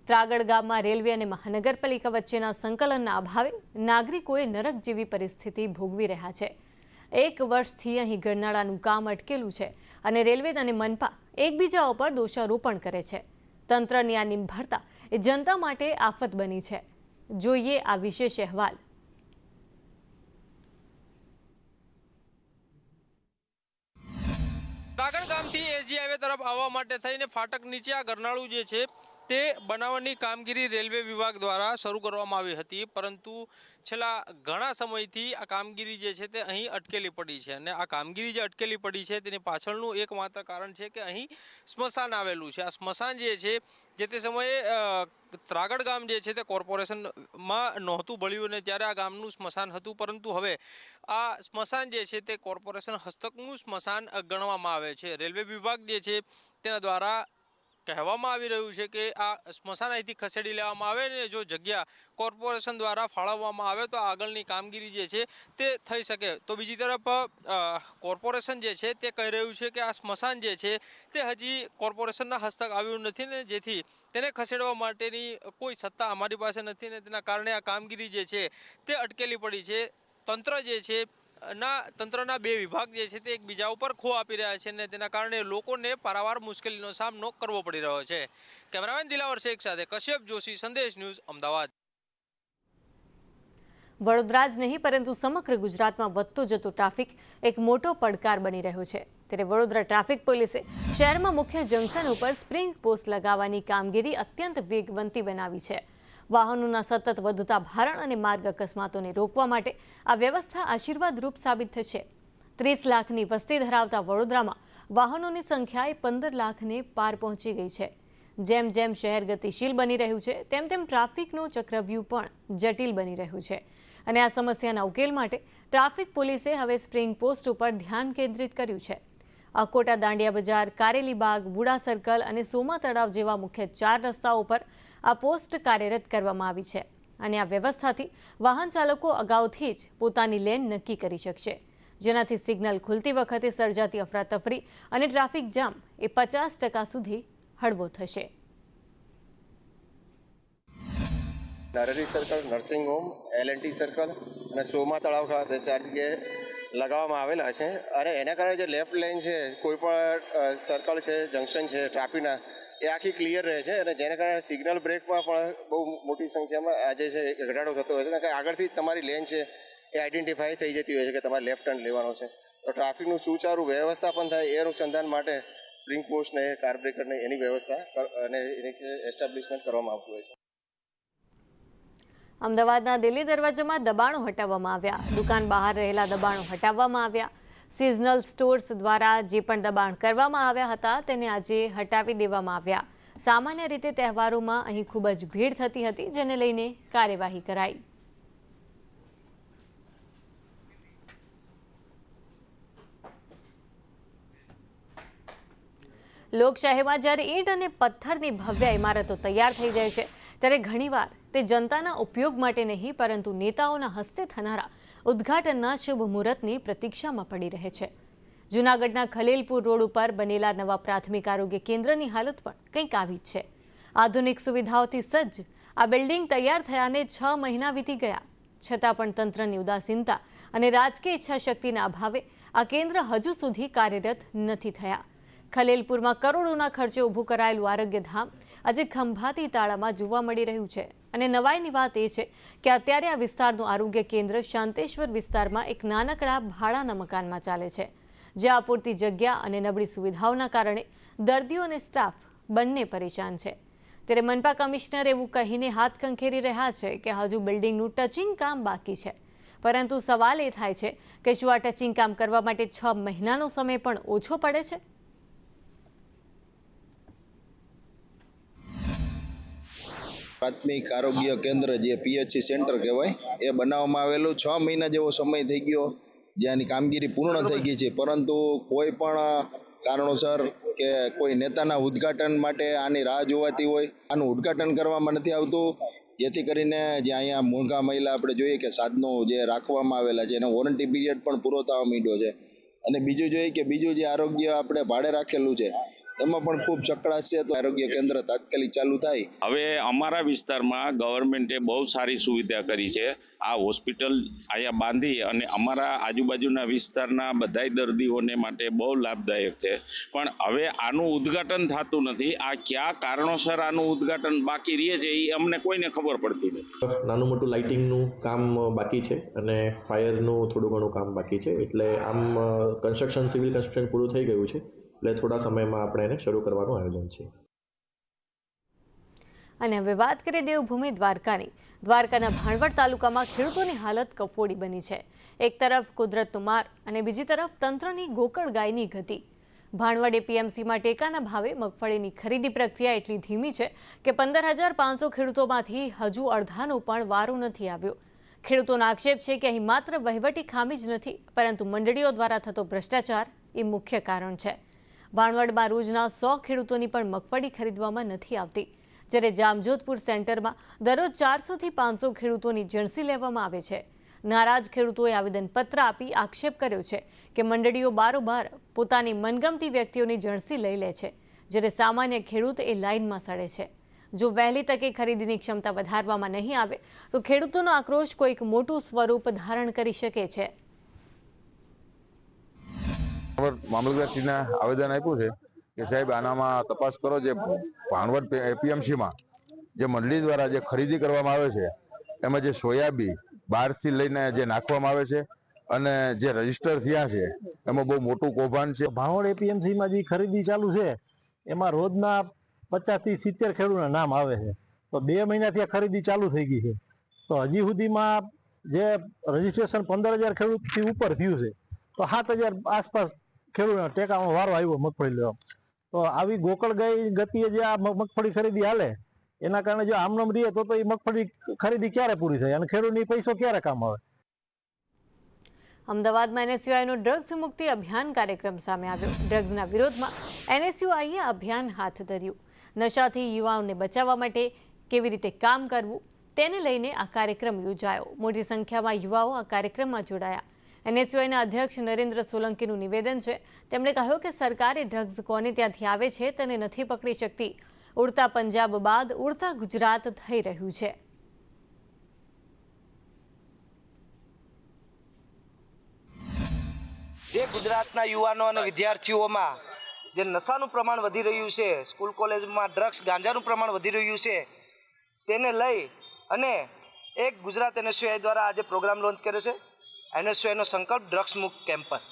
ત્રાગડ ગામમાં રેલવે અને મહાનગરપાલિકા વચ્ચેના સંકલનના અભાવે નાગરિકોએ નરક જેવી પરિસ્થિતિ ભોગવી રહ્યા છે. 1 વર્ષથી અહીં ગરનાળાનું કામ અટકેલું છે અને રેલવે અને મનપા એકબીજા ઉપર દોષારોપણ કરે છે. તંત્રની આ નિર્ભરતા એ જનતા માટે આફત બની છે. જોઈએ આ વિશેષ અહેવાલ. ત્રાગડ ગામથી એસજી હાઈવે તરફ આવવા માટે થઈને ફાટક નીચે આ ગરનાળું જે છે તે બનાવવાની કામગીરી રેલવે વિભાગ દ્વારા શરૂ કરવામાં આવી હતી, પરંતુ છેલ્લા ઘણા સમયથી આ કામગીરી જે છે તે અહીં અટકેલી પડી છે. અને આ કામગીરી જે અટકેલી પડી છે તેની પાછળનું એકમાત્ર કારણ છે કે અહીં સ્મશાન આવેલું છે. આ સ્મશાન જે છે જે તે સમયે ત્રાગડ ગામ જે છે તે કોર્પોરેશનમાં નહોતું ભળ્યું અને ત્યારે આ ગામનું સ્મશાન હતું, પરંતુ હવે આ સ્મશાન જે છે તે કોર્પોરેશન હસ્તકનું સ્મશાન ગણવામાં આવે છે. રેલવે વિભાગ જે છે તેના દ્વારા કહેવામાં આવી રહ્યું છે કે આ સ્મશાન અહીંથી ખસેડી લેવામાં આવે ને જો જગ્યા કોર્પોરેશન દ્વારા ફાળવવામાં આવે તો આગળની કામગીરી જે છે તે થઈ શકે. તો બીજી તરફ કોર્પોરેશન જે છે તે કહી રહ્યું છે કે આ સ્મશાન જે છે તે હજી કોર્પોરેશનના હસ્તક આવ્યું નથી ને જેથી તેને ખસેડવા માટેની કોઈ સત્તા અમારી પાસે નથી ને તેના કારણે આ કામગીરી જે છે તે અટકેલી પડી છે. તંત્ર જે છે તંત્રના 2 વિભાગ જે છે તે એકબીજા ઉપર ખો આપી રહ્યા છે અને તેના કારણે લોકોને પારાવાર મુશ્કેલીનો સામનો કરવો પડી રહ્યો છે. કેમેરામેન દિલાવર શેખ સાથે કશ્યપ જોશી, સંદેશ ન્યૂઝ, અમદાવાદ. વડોદરા જ નહીં પરંતુ સમગ્ર ગુજરાતમાં વધતો જતો ટ્રાફિક એક મોટો પડકાર બની રહ્યો છે. ત્યારે વડોદરા ટ્રાફિક પોલીસે શહેરમાં મુખ્ય જંકશન ઉપર સ્પ્રિંગ પોસ્ટ લગાવવાની કામગીરી અત્યંત વેગવંતી બનાવી છે. વાહનોના સતત વધતા ભારણ અને માર્ગ અકસ્માતોને રોકવા માટે આ વ્યવસ્થા આશીર્વાદરૂપ સાબિત થશે. 30 લાખની વસ્તી ધરાવતા વડોદરામાં વાહનોની સંખ્યા 15 લાખને પાર પહોંચી ગઈ છે. જેમ જેમ શહેર ગતિશીલ બની રહ્યું છે તેમ તેમ ટ્રાફિકનો ચક્રવ્યૂહ પણ જટિલ બની રહ્યું છે. અને આ સમસ્યાના ઉકેલ માટે ટ્રાફિક પોલીસે હવે સ્પ્રિંગ પોસ્ટ ઉપર ધ્યાન કેન્દ્રિત કર્યું છે. અકોટા દાંડિયા બજાર, કારેલીબાગ, વુડા સર્કલ અને સોમા તળાવ જેવા મુખ્ય 4 રસ્તાઓ પર આ પોસ્ટ કાર્યરત કરવામાં આવી છે. અને આ વ્યવસ્થાથી વાહન ચાલકો અગાઉથી જ પોતાની લેન નક્કી કરી શકશે, જેનાથી સિગ્નલ ખુલતી વખતે સર્જાતી અફરાતફરી અને ટ્રાફિક જામ એ 50% સુધી હળવો થશે. Narhari circle, nursing home, LNT circle અને સોમા તળાવ ખાતે 4 જગ્યાએ લગાવવામાં આવેલા છે. અને એના કારણે જે લેફ્ટ લાઇન છે, કોઈ પણ સર્કલ છે, જંકશન છે ટ્રાફિકના, એ આખી ક્લિયર રહે છે. અને જેના કારણે સિગ્નલ બ્રેકમાં પણ બહુ મોટી સંખ્યામાં આજે છે ઘટાડો થતો હોય છે, કારણ કે આગળથી તમારી લેન છે એ આઈડેન્ટિફાઈ થઈ જતી હોય છે કે તમારે લેફ્ટ ટર્ન લેવાનો છે. તો ટ્રાફિકનું સુચારું વ્યવસ્થાપન થાય એ અનુસંધાન માટે સ્પ્રિંગ પોસ્ટને, કાર બ્રેકરને એની વ્યવસ્થા અને એની એસ્ટાબ્લિશમેન્ટ કરવામાં આવતું હોય છે. અમદાવાદના દિલ્હી દરવાજામાં દબાણો હટાવવામાં આવ્યા. દુકાન બહાર રહેલા દબાણો હટાવવામાં આવ્યા. સિઝનલ સ્ટોર્સ દ્વારા જે પણ દબાણ કરવામાં આવ્યા હતા તેને આજે હટાવી દેવામાં આવ્યા. સામાન્ય રીતે તહેવારોમાં અહીં ખૂબ જ ભીડ થતી હતી, જેને લઈને કાર્યવાહી કરાઈ. લોકશાહીમાં જ્યારે ઈંટ અને પથ્થરની ભવ્ય ઇમારતો તૈયાર થઈ જાય છે ત્યારે ઘણીવાર તે જનતાના ઉપયોગ માટે નહીં પરંતુ નેતાઓના હસ્તે થનારા ઉદ્ઘાટનના શુભ મુહૂર્તની પ્રતીક્ષામાં પડી રહે છે. જૂનાગઢના ખલીલપુર રોડ ઉપર બનેલા નવા પ્રાથમિક આરોગ્ય કેન્દ્રની હાલત પણ કંઈક આવી જ છે. આધુનિક સુવિધાઓથી સજ્જ આ બિલ્ડિંગ તૈયાર થયાને 6 મહિના વીતી ગયા, છતાં પણ તંત્રની ઉદાસીનતા અને રાજકીય ઈચ્છાશક્તિના અભાવે આ કેન્દ્ર હજુ સુધી કાર્યરત નથી થયા. ખલીલપુરમાં કરોડોના ખર્ચે ઊભું કરાયેલું આરોગ્યધામ આજે ખંભાતી તાળામાં જોવા મળી રહ્યું છે. અને નવાઈની વાત એ છે કે અત્યારે આ વિસ્તારનું આરોગ્ય કેન્દ્ર શાંતેશ્વર વિસ્તારમાં એક નાનકડા ભાડાના મકાનમાં ચાલે છે, જ્યાં અપૂરતી જગ્યા અને નબળી સુવિધાઓના કારણે દર્દીઓ અને સ્ટાફ બંને પરેશાન છે. ત્યારે મનપા કમિશનર એવું કહીને હાથ ખંખેરી રહ્યા છે કે હજુ બિલ્ડિંગનું ટચિંગ કામ બાકી છે, પરંતુ સવાલ એ થાય છે કે શું આ ટચિંગ કામ કરવા માટે 6 મહિનાનો સમય પણ ઓછો પડે છે? પ્રાથમિક આરોગ્ય કેન્દ્ર જે PHC સેન્ટર કહેવાય એ બનાવવામાં આવેલું 6 મહિના જેવો સમય થઈ ગયો, જેની કામગીરી પૂર્ણ થઈ ગઈ છે, પરંતુ કોઈ પણ કારણોસર કે કોઈ નેતાના ઉદ્ઘાટન માટે આની રાહ જોવાતી હોય, આનું ઉદ્ઘાટન કરવામાં નથી આવતું, જેથી કરીને જે અહીંયા મોંઘા મહિલા આપણે જોઈએ કે સાધનો જે રાખવામાં આવેલા છે એનો વોરંટી પીરિયડ પણ પૂરો થવા માંડ્યો છે. અને બીજું જોઈએ કે બીજું જે આરોગ્ય આપણે ભાડે રાખેલું છે એમાં પણ ખૂબ ચકડાશ છે, તો આરોગ્ય કેન્દ્ર તાત્કાલિક ચાલુ થાય. હવે અમારા વિસ્તારમાં ગવર્મેન્ટે બહુ સારી સુવિધા કરી છે. આ હોસ્પિટલ અહીંયા બાંધી અને અમારા આજુબાજુના વિસ્તારના બધાય દર્દીઓને માટે બહુ લાભદાયક છે. પણ હવે આનું ઉદ્ઘાટન થતું નથી. આ કયા કારણોસર આનું ઉદ્ઘાટન બાકી રહે છે એ અમને કોઈને ખબર પડતી નથી. નાનું મોટું લાઇટિંગનું કામ બાકી છે અને ફાયરનું થોડું ઘણું કામ બાકી છે. એટલે આમ કન્સ્ટ્રક્શન, સિવિલ કન્સ્ટ્રક્શન પૂરું થઈ ગયું છે. એટલે થોડા સમયમાં આપણે એને શરૂ કરવાનું આયોજન છે. અને હવે વાત કરીએ દેવભૂમિ દ્વારકાની. દ્વારકાના ભાણવડ તાલુકામાં ખેડૂતોની હાલત કફોડી બની છે. એક તરફ કુદરતનો માર અને બીજી તરફ તંત્રની ગોકળ ગાયની ગતિ. ભાણવડ એપીએમસીમાં ટેકાના ભાવે મગફળીની ખરીદી પ્રક્રિયા એટલી ધીમી છે કે 15,500 ખેડૂતોમાંથી હજુ અડધાનો પણ વારો નથી આવ્યો. ખેડૂતોનો આક્ષેપ છે કે અહીં માત્ર વહીવટી ખામી જ નથી, પરંતુ મંડળીઓ દ્વારા થતો ભ્રષ્ટાચાર એ મુખ્ય કારણ છે. ભાણવડમાં રોજના 100 ખેડૂતોની પણ મગફળી ખરીદવામાં નથી આવતી, જ્યારે જામજોધપુર સેન્ટરમાં દરરોજ 400થી 500 ખેડૂતોની જણસી લેવામાં આવે છે. નારાજ ખેડૂતોએ આવેદનપત્ર આપી આક્ષેપ કર્યો છે કે મંડળીઓ બારોબાર પોતાની મનગમતી વ્યક્તિઓની જણસી લઈ લે છે, જ્યારે સામાન્ય ખેડૂત એ લાઇનમાં સડે છે. જો વહેલી તકે ખરીદીની ક્ષમતા વધારવામાં નહીં આવે તો ખેડૂતોનો આક્રોશ કોઈક મોટું સ્વરૂપ ધારણ કરી શકે છે. મામલતદારશ્રીને આવેદન આપ્યું છે કે સાહેબ આનામાં તપાસ કરો. જે ભાણવડ એપીએમસીમાં જે મંડળી દ્વારા જે ખરીદી કરવામાં આવે છે એમાં જે સોયાબીન બહારથી લઈને જે નાખવામાં આવે છે અને જે રજીસ્ટર થયા છે એમાં બહુ મોટું કૌભાંડ છે. ભાણવડ એપીએમસીમાં જે ખરીદી ચાલુ છે એમાં રોજના 50 થી 70 ખેડૂતોના નામ આવે છે. તો 2 મહિનાથી આ ખરીદી ચાલુ થઈ ગઈ છે, તો હજી સુધીમાં જે રજીસ્ટ્રેશન 15,000 ખેડૂતથી ઉપર થયું છે, તો 7,000 આસપાસ ખેડૂતોના ટેકામાં વારો આવ્યો મગફળી લેવા. તો આવી ગોકળ ગાય ગતિએ જે આ મગફળી ખરીદી હાલે એના કારણે જો આમનામ રહીએ તો એ મગફળી ખરીદી ક્યારે પૂરી થાય અને ખેડૂતની પૈસો ક્યારે કામ આવે. અમદાવાદમાં NSUIનો ડ્રગ્સ મુક્તિ અભિયાન કાર્યક્રમ સામે આવ્યો. ડ્રગ્સના વિરોધમાં NSUIએ અભિયાન હાથ ધર્યું. નશાથી યુવાઓને બચાવવા માટે કેવી રીતે કામ કરવું તેને લઈને આ કાર્યક્રમ યોજાયો. મોટી સંખ્યામાં યુવાઓ આ કાર્યક્રમમાં જોડાયા. NSUIના અધ્યક્ષ નરેન્દ્ર સોલંકીનું નિવેદન છે. તેમણે કહ્યું કે સરકારે ડ્રગ્સ કોને ત્યાંથી આવે છે તેને નથી પકડી શકતી. ઉડતા પંજાબ બાદ ઉડતા ગુજરાત થઈ રહ્યું છે. જે ગુજરાતના યુવાનો અને વિદ્યાર્થીઓમાં જે નશાનું પ્રમાણ વધી રહ્યું છે, સ્કૂલ કોલેજમાં ડ્રગ્સ ગાંજાનું પ્રમાણ વધી રહ્યું છે, તેને લઈ અને એક ગુજરાત NSUI દ્વારા આજે પ્રોગ્રામ લોન્ચ કર્યો છે. NSUIનો સંકલ્પ ડ્રગ્સ મુક્ત કેમ્પસ.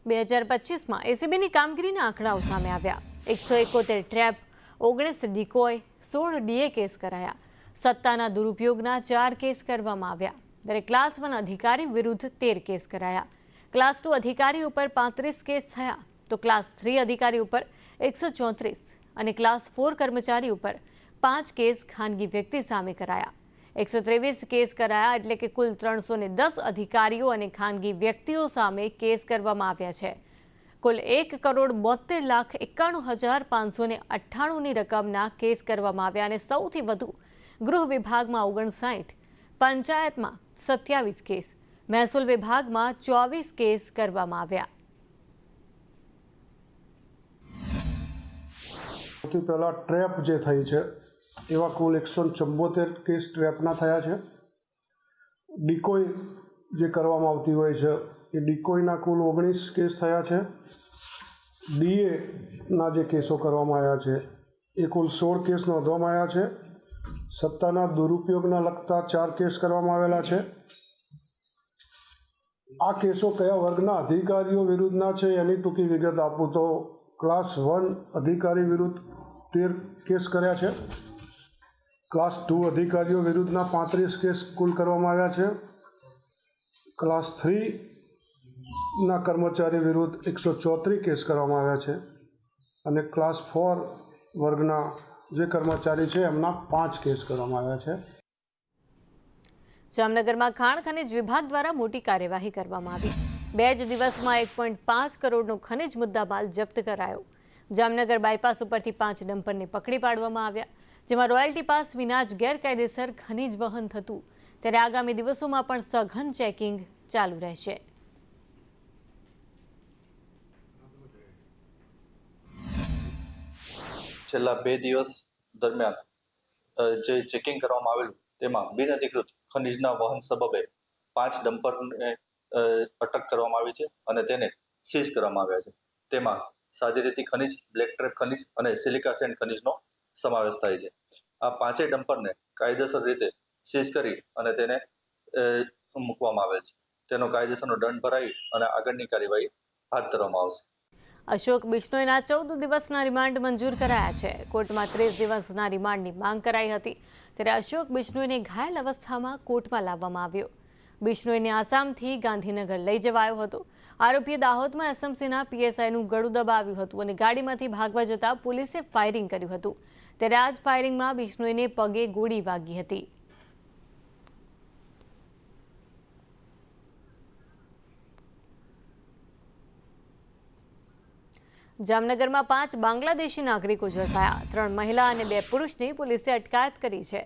2025માં એસીબીની કામગીરીના આંકડાઓ સામે આવ્યા. 171 ટ્રેપ, 19 ડિકોય, 16 DA કેસ કરાયા. સત્તાના દુરુપયોગના 4 કેસ કરવામાં આવ્યા. ત્યારે ક્લાસ 1 અધિકારી વિરુદ્ધ 13 કેસ કરાયા. ક્લાસ 2 અધિકારી ઉપર 35 કેસ થયા, તો ક્લાસ 3 અધિકારી ઉપર 134 અને ક્લાસ 4 કર્મચારી ઉપર 5 કેસ ખાનગી વ્યક્તિ સામે કરાયા. 123 કેસ કરાયા, એટલે કે કુલ 310 અધિકારીઓ અને ખાનગી વ્યક્તિઓ સામે કેસ કરવામાં આવ્યા છે. કુલ 1,72,91,598ની રકમના કેસ કરવામાં આવ્યા અને સૌથી વધુ ગૃહ વિભાગમાં 59, પંચાયતમાં 27 કેસ, મહેસૂલ વિભાગમાં 24 કેસ કરવામાં આવ્યા. સૌથી પહેલાં ટ્રેપ જે થઈ છે એવા કુલ 174 કેસ ટ્રેપના થયા છે. ડિકોય જે કરવામાં આવતી હોય છે એ ડિકોયના કુલ 19 કેસ થયા છે. DAના જે કેસો કરવામાં આવ્યા છે એ કુલ 16 કેસ નોંધવામાં આવ્યા છે. સત્તાના દુરુપયોગના લગતા 4 કેસ કરવામાં આવેલા છે. આ કેસો કયા વર્ગના અધિકારીઓ વિરુદ્ધના છે એની ટૂંકી વિગત આપું તો ક્લાસ 1 અધિકારી વિરુદ્ધ 13 કેસ કર્યા છે. ક્લાસ 2 અધિકારીઓ વિરુદ્ધના 35 કેસ કુલ કરવામાં આવ્યા છે. ક્લાસ 3ના કર્મચારી વિરુદ્ધ 134 કેસ કરવામાં આવ્યા છે અને ક્લાસ 4 વર્ગના જે કર્મચારી છે એમના 5 કેસ કરવામાં આવ્યા છે. જામનગરમાં ખાણ ખનિજ વિભાગ દ્વારા મોટી કાર્યવાહી કરવામાં આવી. 2 જ દિવસમાં 1.5 કરોડનો ખનિજ મુદ્દામાલ જપ્ત કરાયો. જામનગર બાયપાસ ઉપરથી 5 ડમ્પરને પકડી પાડવામાં આવ્યા, જેમાં રોયલ્ટી પાસ વિના જ ગેરકાયદેસર ખનિજ વહન થતું. ત્યારે આગામી દિવસોમાં પણ સઘન ચેકિંગ ચાલુ રહેશે. છેલ્લા 2 દિવસ દરમિયાન જે ચેકિંગ કરવામાં આવેલું તેમાં બિનઅધિકૃત ખનિજના વહન સબબે 5 ડમ્પરને અટક કરવામાં આવી છે અને તેને સીઝ કરવામાં આવ્યા છે. તેમાં સાદી રેતી ખનિજ, બ્લેક ટ્રેપ ખનિજ અને સિલિકા સેન્ડ ખનિજનો સમાવેશ થાય છે. આ 5 ડમ્પરને કાયદેસર રીતે સીઝ કરી અને તેને મૂકવામાં આવેલ છે. તેનો કાયદેસરનો દંડ ભરાવી અને આગળની કાર્યવાહી હાથ ધરવામાં આવશે. અશોક બિશ્નોઈના 14 દિવસના રિમાન્ડ મંજૂર કરાયા છે. કોર્ટમાં 30 દિવસના રિમાન્ડની માંગ કરાઈ હતી, ત્યારે અશોક બિશ્નોઈને ઘાયલ અવસ્થામાં કોર્ટમાં લાવવામાં આવ્યો. બિશ્નોઈને આસામથી ગાંધીનગર લઈ જવાયો હતો. આરોપીએ દાહોદમાં એસએમસીના પીએસઆઈનું ગળું દબાવ્યું હતું અને ગાડીમાંથી ભાગવા જતા પોલીસે ફાયરિંગ કર્યું હતું. ત્યારે આ જ ફાયરિંગમાં બિશ્નોઈને પગે ગોળી વાગી હતી. જામનગરમાં 5 બાંગ્લાદેશી નાગરિકો ઝડપાયા. 3 મહિલા અને 2 પુરુષની પોલીસે અટકાયત કરી છે.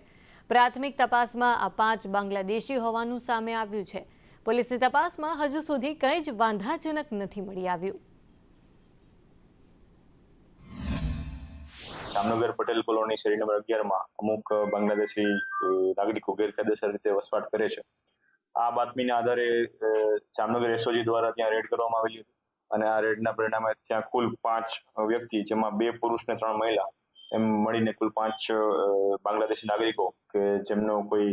પ્રાથમિક તપાસમાં આ 5 બાંગ્લાદેશી હોવાનું સામે આવ્યું છે. પોલીસની તપાસમાં હજુ સુધી કંઈ જ વાંધાજનક નથી મળી આવ્યું. જામનગર પટેલ કોલોની શેરી નંબર 11માં અમુક બાંગ્લાદેશી નાગરિકો ગેરકાયદેસર રીતે વસવાટ કરે છે. આ બાતમીના આધારે જામનગર એસઓજી દ્વારા ત્યાં રેડ કરવામાં આવેલી અને આ રેડના પરિણામે ત્યાં કુલ 5 વ્યક્તિ, જેમાં 2 પુરુષ ને 3 મહિલા, એમ મળીને કુલ 5 બાંગ્લાદેશી નાગરિકો કે જેમનો કોઈ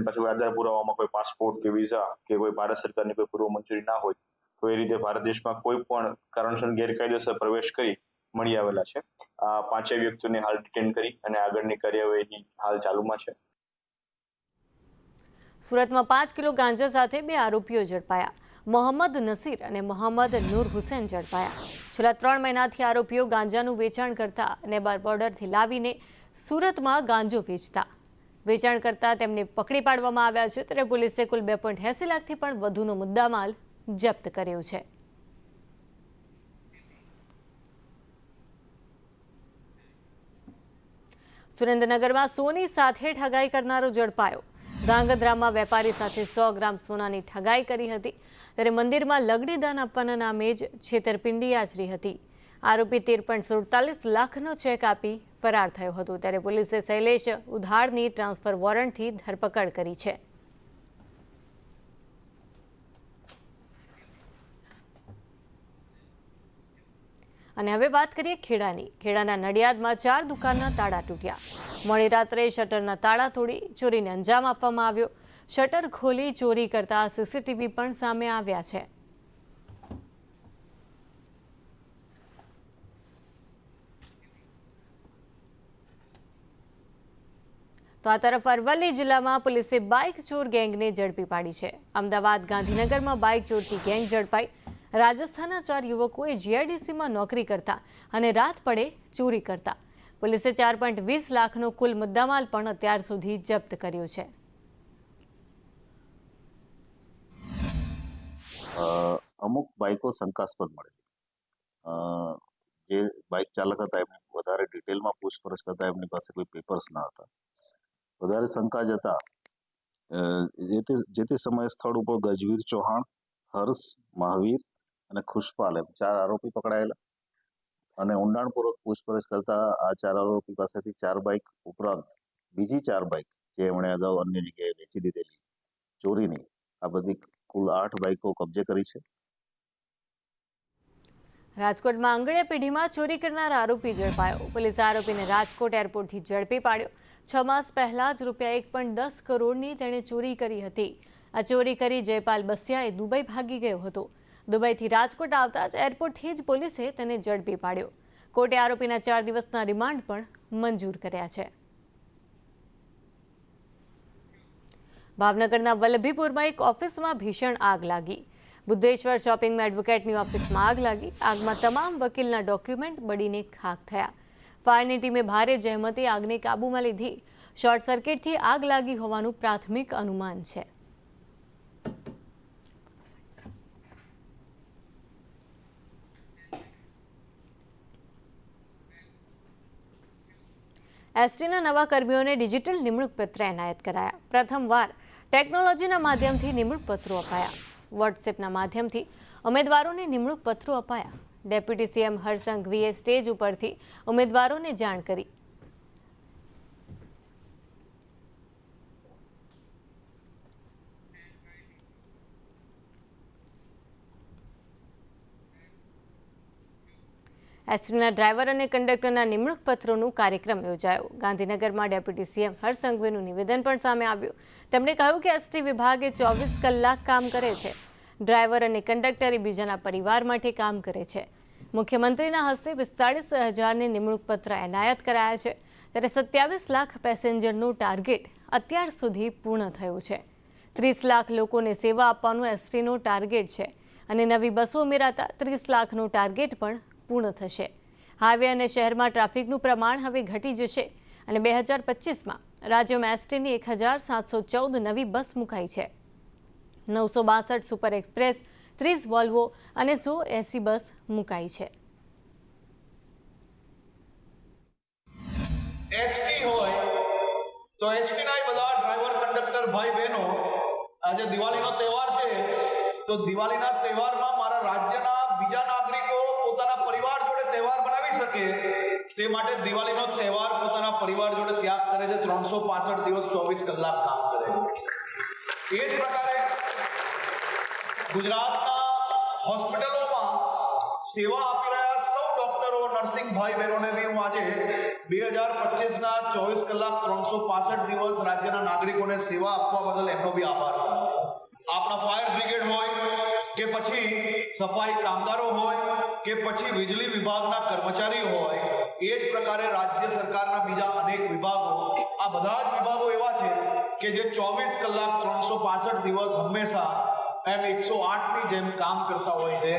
પાછું આધાર પુરાવામાં કોઈ પાસપોર્ટ કે વિઝા કે કોઈ ભારત સરકારની કોઈ પૂર્વ મંજૂરી ના હોય તો એ રીતે ભારત દેશમાં કોઈ પણ કારણસર ગેરકાયદેસર પ્રવેશ કરી મળી આવેલા છે. આ 5 વ્યક્તિઓને હાલ ડિટેન કરી અને આગળની કાર્યવાહી હાલ ચાલુમાં છે. સુરતમાં 5 કિલો ગાંજા સાથે 2 આરોપીઓ ઝડપાયા. મોહમ્મદ નસીર અને મોહમ્મદ નૂર હુસૈન ઝડપાયા. છેલ્લા 3 મહિનાથી આરોપીઓ ગાંજાનું વેચાણ કરતા અને બોર્ડરથી લાવીને સુરતમાં ગાંજો વેચતા. વેચાણ કરતા તેમને પકડી પાડવામાં આવ્યા છે. ત્યારે પોલીસે કુલ 2.80 લાખથી પણ વધુનો મુદ્દામાલ જપ્ત કર્યો છે. સુરેન્દ્રનગરમાં સોની સાથે ઠગાઈ કરનારો ઝડપાયો. ધ્રાંગધ્રામાં વેપારી સાથે 100 ગ્રામ સોનાની ઠગાઈ કરી હતી. ત્યારે મંદિરમાં લગડી દાન આપવાના નામે જ છેતરપિંડી આચરી હતી. આરોપી 13.47 લાખનો ચેક આપી ફરાર થયો હતો. ત્યારે પોલીસે શૈલેષ ઉધારની ટ્રાન્સફર વોરંટથી ધરપકડ કરી છે. અને હવે વાત કરીએ ખેડાની. ખેડાના નડિયાદમાં 4 દુકાનના તાળા તૂટ્યા. મોડી રાત્રે શટરના તાળા તોડી ચોરીને અંજામ આપવામાં આવ્યો. શટર ખોલી ચોરી કરતા સીસીટીવી પણ સામે આવ્યા છે. તો આ તરફ અરવલ્લી જિલ્લામાં પોલીસે બાઇક ચોર ગેંગને ઝડપી પાડી છે. અમદાવાદ ગાંધીનગરમાં બાઇક ચોરથી ગેંગ ઝડપાઈ. રાજસ્થાનના 4 યુવકોએ જીઆઈડીસીમાં નોકરી કરતા અને રાત પડે ચોરી કરતા. પોલીસે 4.20 લાખનો કુલ મુદ્દામાલ પણ અત્યાર સુધી જપ્ત કર્યો છે. અમુક બાઇકો શંકાસ્પદ મળેલી. જે બાઇક ચાલક હતા એમને વધારે ડિટેલમાં પૂછપરછ કરતા એમની પાસે કોઈ પેપર્સ ના હતા. વધારે શંકા જતા જે તે સમયે સ્થળ ઉપર ગજવીર ચૌહાણ, હર્ષ, મહાવીર અને ખુશપાલ એમ 4 આરોપી પકડાયેલા અને ઊંડાણપૂર્વક પૂછપરછ કરતા આ 4 આરોપી પાસેથી 4 બાઇક ઉપરાંત બીજી 4 બાઇક જે એમણે અગાઉ અન્ય જગ્યાએ વેચી દીધેલી ચોરીની, આ બધી કુલ 8 બાઇકો કબજે કરી છે. રાજકોટમાં આંગળીયા પેઢીમાં ચોરી કરનાર આરોપી ઝડપાયો. પોલીસે આરોપીને રાજકોટ એરપોર્ટથી ઝડપી પાડ્યો. 6 માસ પહેલા જ રૂપિયા 1.10 કરોડની તેણે ચોરી કરી હતી. આ ચોરી કરી જયપાલ બસિયાએ દુબઈ ભાગી ગયો હતો. દુબઈથી રાજકોટ આવતા જ એરપોર્ટથી જ પોલીસે તેને ઝડપી પાડ્યો. કોર્ટે આરોપીના 4 દિવસના રિમાન્ડ પણ મંજૂર કર્યા છે. ભાવનગરના વલ્લભીપુરમાં એક ઓફિસમાં ભીષણ આગ લાગી. બુદ્ધેશ્વર શોપિંગમાં એડવોકેટની ઓફિસમાં આગ લાગી. આગમાં તમામ વકીલના ડોક્યુમેન્ટ બળીને ખાખ થયા. ફાયરની ટીમે ભારે જહેમતે આગને કાબૂમાં લીધી. શોર્ટ સર્કિટથી આગ લાગી હોવાનું પ્રાથમિક અનુમાન છે. એસટીના નવા કર્મીઓને ડિજિટલ નિમણૂક પત્ર એનાયત કરાયા. પ્રથમવાર ટેકનોલોજીના માધ્યમથી નિમણૂક પત્રો અપાયા. વોટ્સએપના માધ્યમથી ઉમેદવારોને નિમણૂક પત્રો અપાયા. ડેપ્યુટી સીએમ હર્ષ સંઘવીએ સ્ટેજ ઉપરથી ઉમેદવારોને જાણ કરી. એસટીના ડ્રાઈવર અને કંડક્ટરના નિમણૂક પત્રોનું કાર્યક્રમ યોજાયો. ગાંધીનગરમાં ડેપ્યુટી સીએમ હર્ષ સંઘવીનું નિવેદન પણ સામે આવ્યું. તેમણે કહ્યું કે એસટી વિભાગે 24 કલાક કામ કરે છે. ડ્રાઈવર અને કંડક્ટર બીજાના પરિવાર માટે કામ કરે છે. મુખ્યમંત્રીના હસ્તે 45,000 નિમણૂક પત્ર એનાયત કરાયા છે. ત્યારે 27 લાખ પેસેન્જરનું ટાર્ગેટ અત્યાર સુધી પૂર્ણ થયું છે. 30 લાખ લોકોને સેવા આપવાનું એસટીનું ટાર્ગેટ છે અને નવી બસો ઉમેરાતા 30 લાખનું ટાર્ગેટ પણ પૂર્ણ થશે. હાઈવે અને શહેરમાં ટ્રાફિકનું પ્રમાણ હવે ઘટી જશે અને 2025માં રાજ્યમાં એસટીની 1,714 નવી બસ મુકાઈ છે. 962 સુપર એક્સપ્રેસ, 30 વોલ્વો અને 100 એસી બસ મુકાઈ છે. એસટી હોય તો એસટીના બધા ડ્રાઈવર કંડક્ટર ભાઈ બહેનો, આજે દિવાળીનો તહેવાર છે તો દિવાળીના તહેવારમાં મારા રાજ્યના બીજા નાગરિકો પોતાના પરિવાર જોડે તહેવાર બનાવી શકે તે માટે દિવાળીનો તહેવાર પોતાના પરિવાર જોડે ત્યાગ કરે છે. 365 દિવસ 24 કલાક કામ કરે. એ જ પ્રકારે ગુજરાતના હોસ્પિટલોમાં સેવા આપી રહ્યા સૌ ડોક્ટરો, નર્સિંગ ભાઈ બહેનોને બી હું આજે 2025ના 24 કલાક 365 દિવસ રાજ્યના નાગરિકોને સેવા આપવા બદલ એમનો બી આભાર માનું. આપણા ફાયર બ્રિગેડ હોય કે પછી સફાઈ કામદારો હોય કે પછી વીજળી વિભાગના કર્મચારીઓ હોય, એ જ પ્રકારે રાજ્ય સરકારના બીજા અનેક વિભાગો, આ બધા જ વિભાગો એવા છે કે જે 24 કલાક 365 દિવસ હંમેશા એમ 108ની જેમ કામ કરતા હોય છે.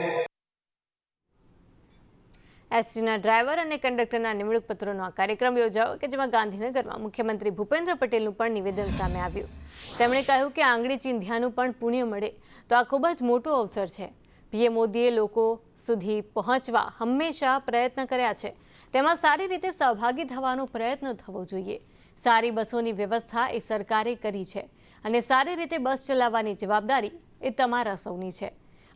એસટીના ડ્રાઈવર અને કંડક્ટરના નિમણૂક પત્રોનો આ કાર્યક્રમ યોજાયો કે જેમાં ગાંધીનગરમાં મુખ્યમંત્રી ભૂપેન્દ્ર પટેલનું પણ નિવેદન સામે આવ્યું. તેમણે કહ્યું કે આંગળી ચીંધ્યાનું પણ પુણ્ય મળે તો આ ખૂબ જ મોટો અવસર છે. પીએમ મોદીએ લોકો સુધી પહોંચવા હંમેશા પ્રયત્ન કર્યા છે. તેમાં સારી રીતે સહભાગી થવાનો પ્રયત્ન થવો જોઈએ. સારી બસોની વ્યવસ્થા એ સરકારે કરી છે અને સારી રીતે બસ ચલાવવાની જવાબદારી એ તમારા સૌની છે.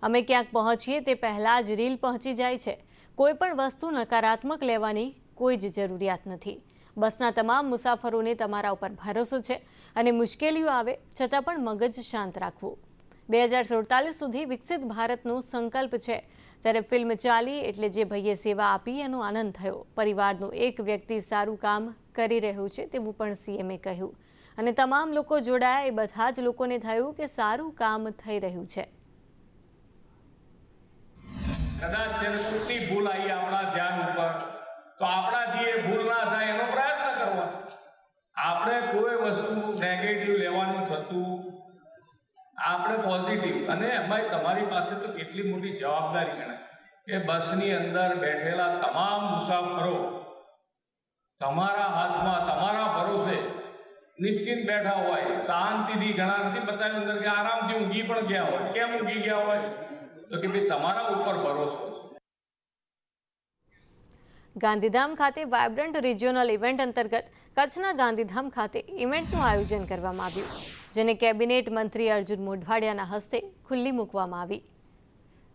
અમે ક્યાંક પહોંચીએ તે પહેલાં જ રીલ પહોંચી જાય છે. કોઈ પણ વસ્તુ નકારાત્મક લેવાની કોઈ જ જરૂરિયાત નથી. બસના તમામ મુસાફરોને તમારા ઉપર ભરોસો છે અને મુશ્કેલીઓ આવે છતાં પણ મગજ શાંત રાખવું. 2047 સુધી વિકસિત ભારતનો સંકલ્પ છે. ત્યારે ફિલ્મ ચાલી એટલે જે ભાઈએ સેવા આપી એનો આનંદ થયો. પરિવારનું એક વ્યક્તિ સારું કામ કરી રહ્યું છે તેવું પણ સીએમએ કહ્યું અને તમામ લોકો જોડાયા એ બધા જ લોકોને થયું કે સારું કામ થઈ રહ્યું છે. કદાચ છૂટની ભૂલ આવી આપણા ધ્યાન ઉપર તો આપણાથી એ ભૂલ ના થાય એનો પ્રયત્ન કરવો. આપણે કોઈ વસ્તુ નેગેટિવ લેવાનું થતું, આપણે પોઝિટિવ. અને એમાં તમારી પાસે તો કેટલી મોટી જવાબદારી ગણાય કે બસની અંદર બેઠેલા તમામ મુસાફરો તમારા હાથમાં, તમારા ભરોસે નિશ્ચિંત બેઠા હોય, શાંતિથી. ઘણા નથી બતાવ્યું અંદર કે આરામથી ઊંઘી પણ ગયા હોય. કેમ ઊંઘી ગયા હોય? તો કે ભાઈ તમારા ઉપર ભરોસો છે. ગાંધીધામ ખાતે વાયબ્રન્ટ રિજિયોનલ ઇવેન્ટ અંતર્ગત કચ્છના ગાંધીધામ ખાતે ઇવેન્ટનું આયોજન કરવામાં આવ્યું, જેને કેબિનેટ મંત્રી અર્જુન મોઢવાડિયાના હસ્તે ખુલ્લી મૂકવામાં આવી.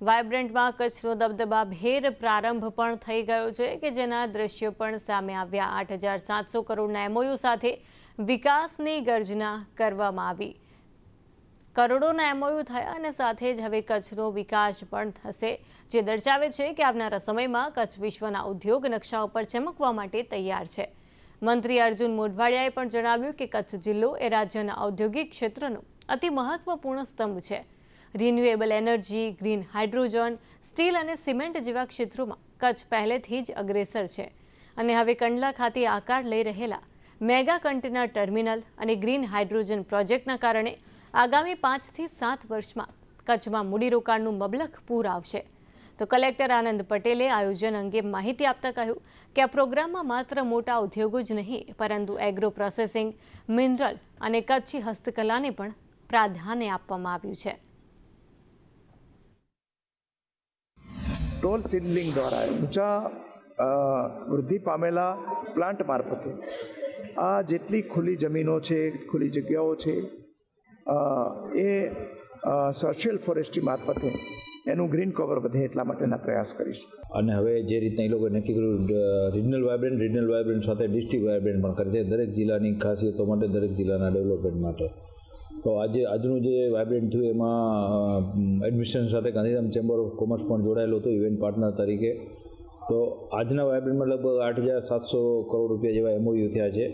વાયબ્રન્ટમાં કચ્છનો દબદબાભેર પ્રારંભ પણ થઈ ગયો છે કે જેના દ્રશ્યો પણ સામે આવ્યા. 8,700 કરોડના એમઓયુ સાથે વિકાસની ગર્જના કરવામાં આવી. કરોડોના એમઓયુ થયા અને સાથે જ હવે કચ્છનો વિકાસ પણ થશે, જે દર્શાવે છે કે આવનારા સમયમાં કચ્છ વિશ્વના ઉદ્યોગ નકશાઓ પર ચમકવા માટે તૈયાર છે. મંત્રી અર્જુન મોઢવાડિયાએ પણ જણાવ્યું કે કચ્છ જિલ્લો એ રાજ્યના ઔદ્યોગિક ક્ષેત્રનો અતિ મહત્વપૂર્ણ સ્તંભ છે. Renewable energy, green hydrogen, steel અને સિમેન્ટ જેવા ક્ષેત્રોમાં કચ્છ પહેલેથી જ અગ્રેસર છે અને હવે કંડલા ખાતે આકાર લઈ રહેલા મેગા કન્ટેનર ટર્મિનલ અને ગ્રીન હાઇડ્રોજન પ્રોજેક્ટના કારણે આગામી 5 થી 7 વર્ષમાં કચ્છમાં મૂડીરોકાણનું મબલખ પૂર આવશે. તો કલેક્ટર આનંદ પટેલે આયોજન અંગે માહિતી આપતા કહ્યું કે આ પ્રોગ્રામમાં માત્ર મોટા ઉદ્યોગો જ નહીં પરંતુ એગ્રો પ્રોસેસિંગ, મિનરલ અને કચ્છી હસ્તકલાને પણ પ્રાધાન્ય આપવામાં આવ્યું છે. ટોલ સીડલિંગ દ્વારા ઊંચા વૃદ્ધિ પામેલા પ્લાન્ટ મારફતે આ જેટલી ખુલ્લી જમીનો છે, ખુલ્લી જગ્યાઓ છે, એ સોશિયલ ફોરેસ્ટ્રી મારફતે એનું ગ્રીન કવર વધે એટલા માટેના પ્રયાસ કરીશું. અને હવે જે રીતના એ લોકોએ નક્કી કર્યું રિજનલ વાઇબ્રન્ટ સાથે ડિસ્ટ્રિક્ટ વાઇબ્રન્ટ પણ કરે છે દરેક જિલ્લાની ખાસિયતો માટે, દરેક જિલ્લાના ડેવલપમેન્ટ માટે. તો આજનું જે વાઇબ્રન્ટ થયું એમાં એડમિશન સાથે ગાંધીધામ ચેમ્બર ઓફ કોમર્સ પણ જોડાયેલું હતું ઇવેન્ટ પાર્ટનર તરીકે. તો આજના વાઇબ્રન્ટમાં લગભગ 8,700 કરોડ રૂપિયા જેવા MOU થયા છે.